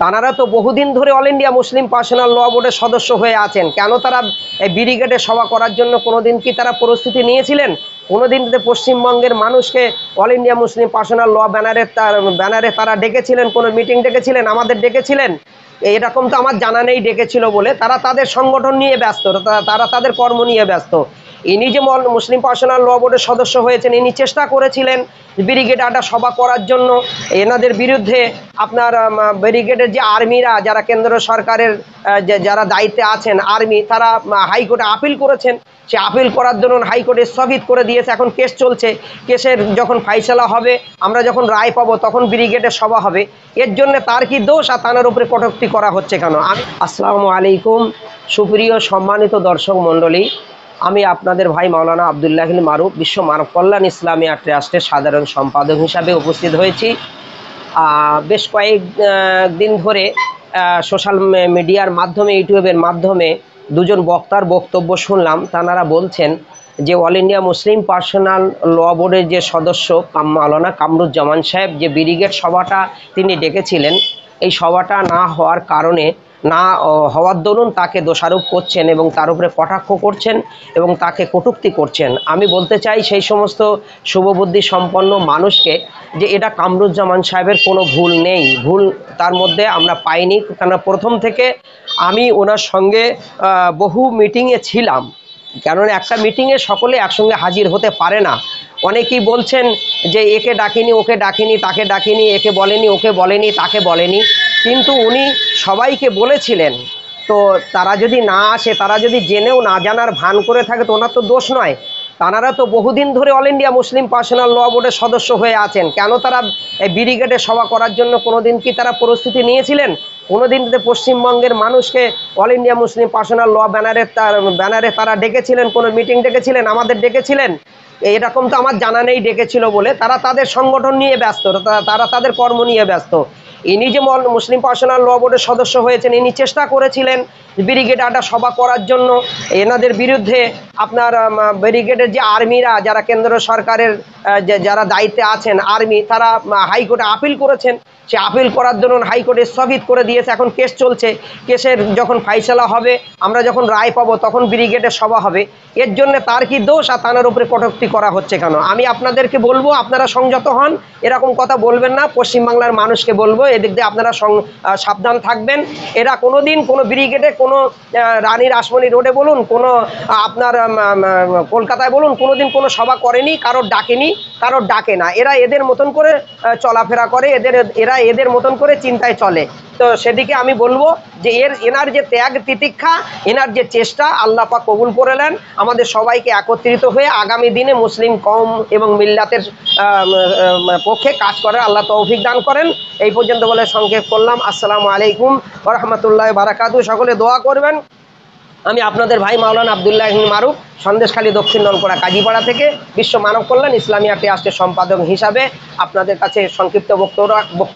তারা তো বহুদিন ধরে অল ইন্ডিয়া মুসলিম পার্সোনাল ল বোর্ডের সদস্য হয়ে আছেন। কেন তারা এই ব্রিগেডে সভা করার জন্য কোনোদিন কি তারা প্রস্তুতি নিয়েছিলেন? কোনোদিন পশ্চিমবঙ্গের মানুষকে অল ইন্ডিয়া মুসলিম পার্সোনাল ল ব্যানারে তারা ডেকেছিলেন, কোনো মিটিং ডেকেছিলেন, আমাদের ডেকেছিলেন? এরকম তো আমার জানা নেই ডেকেছিল বলে। তারা তাদের সংগঠন নিয়ে ব্যস্ত, তারা তাদের কর্ম নিয়ে ব্যস্ত। ইনি যে মুসলিম পার্সোনাল ল বোর্ডের সদস্য হয়েছেন, ইনি চেষ্টা করেছিলেন ব্রিগেড একটা সভা করার জন্য। এনাদের বিরুদ্ধে আপনার ব্রিগেডের যে আর্মিরা, যারা কেন্দ্র সরকারের যারা দায়িত্বে আছেন আর্মি, তারা হাইকোর্টে আপিল করেছেন। সে আপিল করার জন্য হাইকোর্টে স্থগিত করে দিয়েছে। এখন কেস চলছে। কেসের যখন ফাইসলা হবে, আমরা যখন রায় পাবো, তখন ব্রিগেডের সভা হবে। এর জন্য তার কি দোষ আর তার উপরে কটূক্তি করা হচ্ছে কেন? আসসালামু আলাইকুম সুপ্রিয় সম্মানিত দর্শক মণ্ডলী, আমি আপনাদের ভাই মাওলানা আবদুল্লাহ মারুফ বিশ্ব মানব কল্যাণ ইসলামিয়া ট্রাস্টের সাধারণ সম্পাদক হিসাবে উপস্থিত হয়েছি। বেশ কয়েক দিন ধরে সোশ্যাল মিডিয়ার মাধ্যমে, ইউটিউবের মাধ্যমে দুজন বক্তার বক্তব্য শুনলাম। তাঁরা বলছেন যে অল ইন্ডিয়া মুসলিম পার্সোনাল ল বোর্ডের যে সদস্য মাওলানা কামরুজ্জামান সাহেব যে ব্রিগেড সভাটা তিনি ডেকেছিলেন, এই সভাটা না হওয়ার কারণে, না হওয়ার দরুন তাকে দোষারোপ করছেন এবং তার উপরে কটাক্ষ করছেন এবং তাকে কটূক্তি করছেন। আমি বলতে চাই সেই সমস্ত শুভবুদ্ধি সম্পন্ন মানুষকে যে এটা কামরুজ্জামান সাহেবের কোনো ভুল নেই, ভুল তার মধ্যে আমরা পাইনি। কেন প্রথম থেকে আমি ওনার সঙ্গে বহু মিটিংয়ে ছিলাম, কারণ একটা মিটিংয়ে সকলে একসঙ্গে হাজির হতে পারে না। অনেকেই বলছেন যে একে ডাকিনি, ওকে ডাকিনি, তাকে ডাকিনি, একে বলেনি, ওকে বলেনি, তাকে বলেনি, কিন্তু উনি সবাইকে বলেছিলেন। তো তারা যদি না আসে, তারা যদি জেনেও না জানার ভান করে থাকে, তো ওনার তো দোষ নয়। তারা তো বহুদিন ধরে অল ইন্ডিয়া মুসলিম পার্সোনাল ল বোর্ডের সদস্য হয়ে আছেন। কেন তারা এই ব্রিগেডে সভা করার জন্য কোনোদিন কি তারা প্রস্তুতি নিয়েছিলেন? কোনোদিন পশ্চিমবঙ্গের মানুষকে অল ইন্ডিয়া মুসলিম পার্সোনাল ল ব্যানারে তারা ডেকেছিলেন, কোনো মিটিং ডেকেছিলেন, আমাদের ডেকেছিলেন? এরকম তো আমার জানা নেই ডেকেছিল বলে। তারা তাদের সংগঠন নিয়ে ব্যস্ত, তারা তাদের কর্ম নিয়ে ব্যস্ত। ইনি যে মুসলিম পার্সোনাল ল বোর্ডের সদস্য হয়েছেন, ইনি চেষ্টা করেছিলেন ব্রিগেড একটা সভা করার জন্য। এনাদের বিরুদ্ধে আপনার ব্রিগেডের যে আর্মিরা, যারা কেন্দ্র সরকারের যারা দায়িত্বে আছেন আর্মি, তারা হাইকোর্টে আপিল করেছেন। সে আপিল করার জন্য হাইকোর্টে স্থগিত করে দিয়েছে। এখন কেস চলছে। কেসের যখন ফাইসলা হবে, আমরা যখন রায় পাবো, তখন ব্রিগেডের সভা হবে। এর জন্য তার কি দোষ আর তার উপরে কটূক্তি করা হচ্ছে কেন? আমি আপনাদেরকে বলবো, আপনারা সংযত হন, এরকম কথা বলবেন না। পশ্চিমবাংলার মানুষকে বলবো, এদিক দিয়ে আপনারা সাবধান থাকবেন। এরা কোনোদিন কোনো ব্রিগেডে, কোনো রানী রাসমণি রোডে বলুন, কোনো আপনার কলকাতায় বলুন, কোনোদিন কোনো সভা করেনি, কারোর ডাকেনি, কারোর ডাকে না। এরা এদের মতন করে চলাফেরা করে, এরা এদের মতন করে চিন্তায় চলে। তো সেদিকে আমি বলবো যে এনার যে ত্যাগ তিতিক্ষা, এনার যে চেষ্টা, আল্লাহ পাক কবুল করে নেন। আমাদের সবাইকে একত্রিত হয়ে আগামী দিনে মুসলিম কওম এবং মিল্লাতের পক্ষে কাজ করার আল্লাহ তৌফিক দান করেন। এই পর্যন্ত বলে সংক্ষেপ করলাম। আসসালামু আলাইকুম ওয়া রাহমাতুল্লাহি ওয়া বারাকাতুহু। সকলে দোয়া করবেন। আমি আপনাদের ভাই মাওলানা আবদুল্লাহ মারুফ, সন্দেশখালী দক্ষিণ নলপাড়া কাজীপাড়া থেকে বিশ্ব মানব কল্যাণ ইসলামিয়া ট্রাস্টের সম্পাদক হিসাবে আপনাদের কাছে সংক্ষিপ্ত বক্তব্য